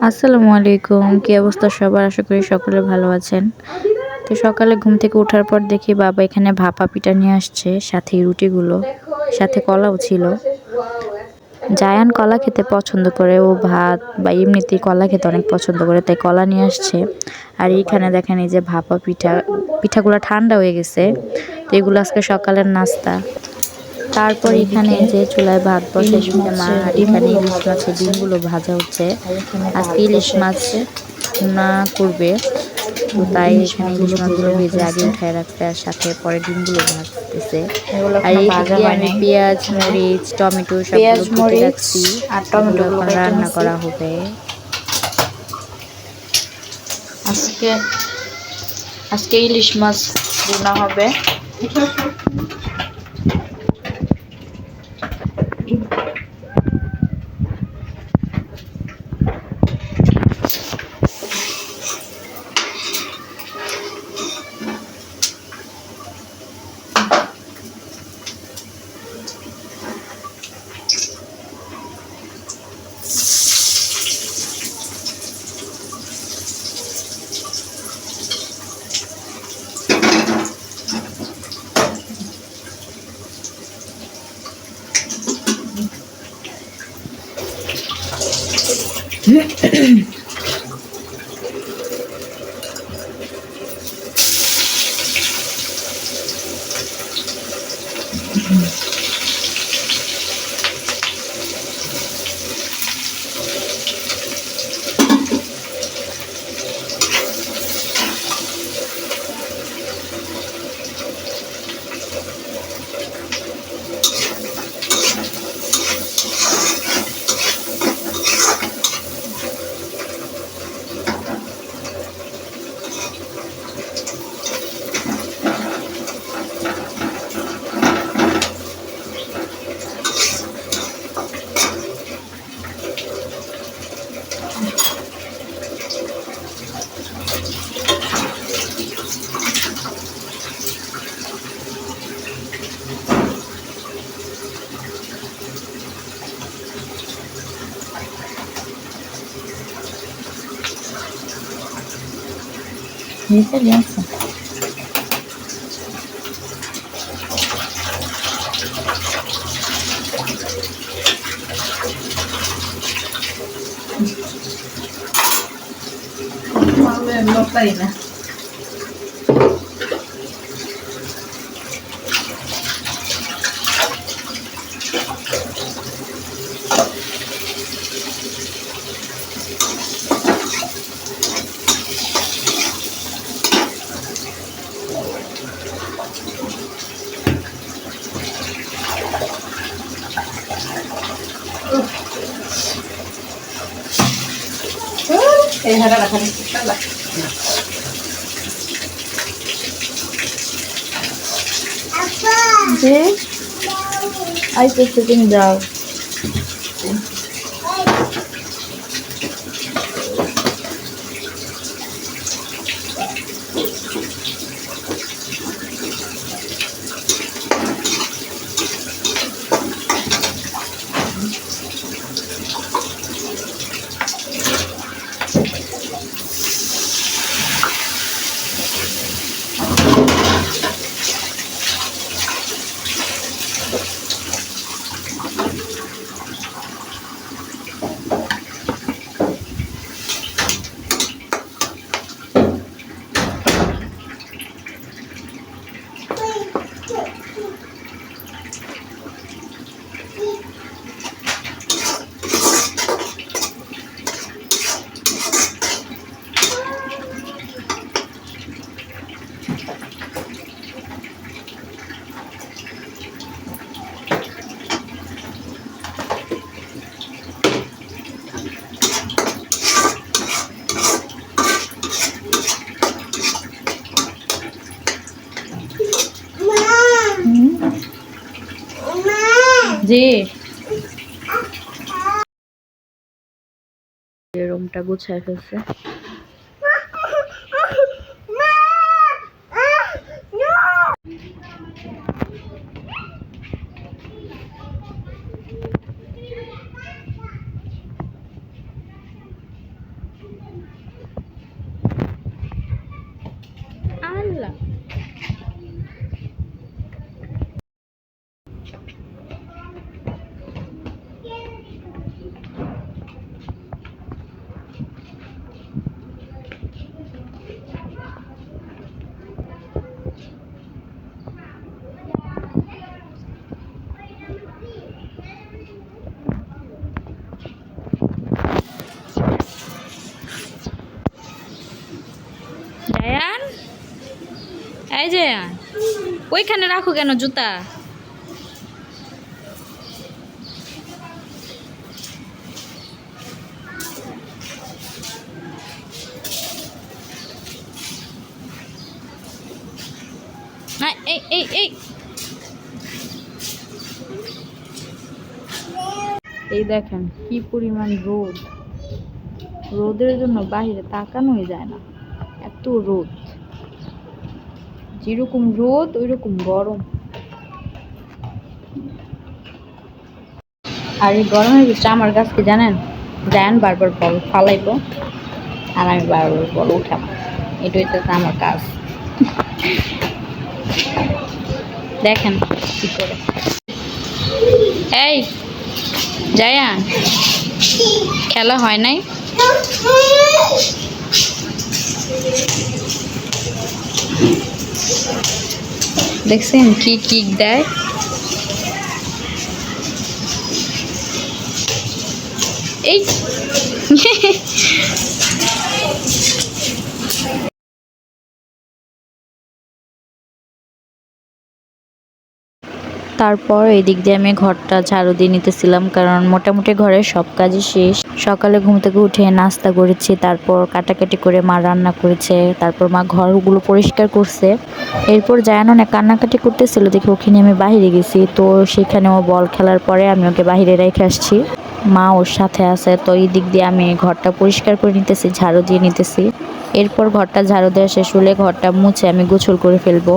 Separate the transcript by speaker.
Speaker 1: আসসালামু আলাইকুম, কি অবস্থা সবার? আশা করি সকলে ভালো আছেন। তো সকালে ঘুম থেকে ওঠার পর দেখি বাবা এখানে ভাপা পিঠা নিয়ে আসছে, সাথে রুটিগুলো, সাথে কলাও ছিল। জায়ান কলা খেতে পছন্দ করে, ও ভাত বা এমনিতেই কলা খেতে অনেক পছন্দ করে, তাই কলা নিয়ে আসছে। আর এইখানে দেখেন এই যে ভাপা পিঠাগুলো ঠান্ডা হয়ে গেছে, তো এগুলো আজকে সকালের নাস্তা। তারপর এখানে যে চুলায় ভাত বসাইছে মা, আর এখানে ইলিশ মাছের ডিমগুলো ভাজা হচ্ছে। আজকে ইলিশ মাছ ভুনা করবে, তো তাই এখানে ইলিশ মাছগুলো ভেজে আগে উঠায় রাখছে, আর সাথে পরে ডিমগুলো ভাজতেছে। আর এদিক দিয়ে আমি পেঁয়াজ, মরিচ, টমেটো সবগুলো কেটে রাখছি, এগুলো এখন রান্না করা হবে।
Speaker 2: আজকে আজকে ইলিশ মাছ ভুনা হবে।
Speaker 1: Diferença.
Speaker 2: Não tá aí, né? Era la carita.
Speaker 1: যে আইতেছে তুমি যাও। যে রুমটা গুছায় ফেলছে। এই যে ওইখানে রাখো কেন জুতা? এই এই এই এই দেখেন কি পরিমাণ রোদ, রোদের জন্য বাইরে তাকানোই যায় না, এত রোদ। যেরকম রোদ ওইরকম গরম। আর এই গরমের ভিতরে আমার গাছকে জানেন, জান বারবার বল ফালাইবো আর আমি বারবার বল উঠাবো, এটা হচ্ছে আমার কাজ। দেখেন কি করে। এই জায়ান, খেলা হয় নাই? দেখছেন কি কিক দেয়? এই তারপর এদিক দিয়ে আমি ঘরটা ঝাড়ু দিয়ে নিতেছিলাম, কারণ মোটামুটি ঘরের সব কাজই শেষ। সকালে ঘুম থেকে উঠে নাস্তা করেছি, তারপর কাটাকাটি করে মা রান্না করেছে, তারপর মা ঘরগুলো পরিষ্কার করছে। এরপর জায়ান অনেক কান্নাকাটি করতেছিল দেখে ওখানে আমি বাইরে গেছি, তো সেখানে ও বল খেলার পরে আমি ওকে বাইরে রেখে আসছি, মা ওর সাথে আছে। তো এই দিক দিয়ে আমি ঘরটা পরিষ্কার করে নিতেছি, ঝাড়ু দিয়ে নিতেছি। এরপর ঘরটা ঝাড়ু দেওয়া শেষ হলে ঘরটা মুছে আমি গোসল করে ফেলবো।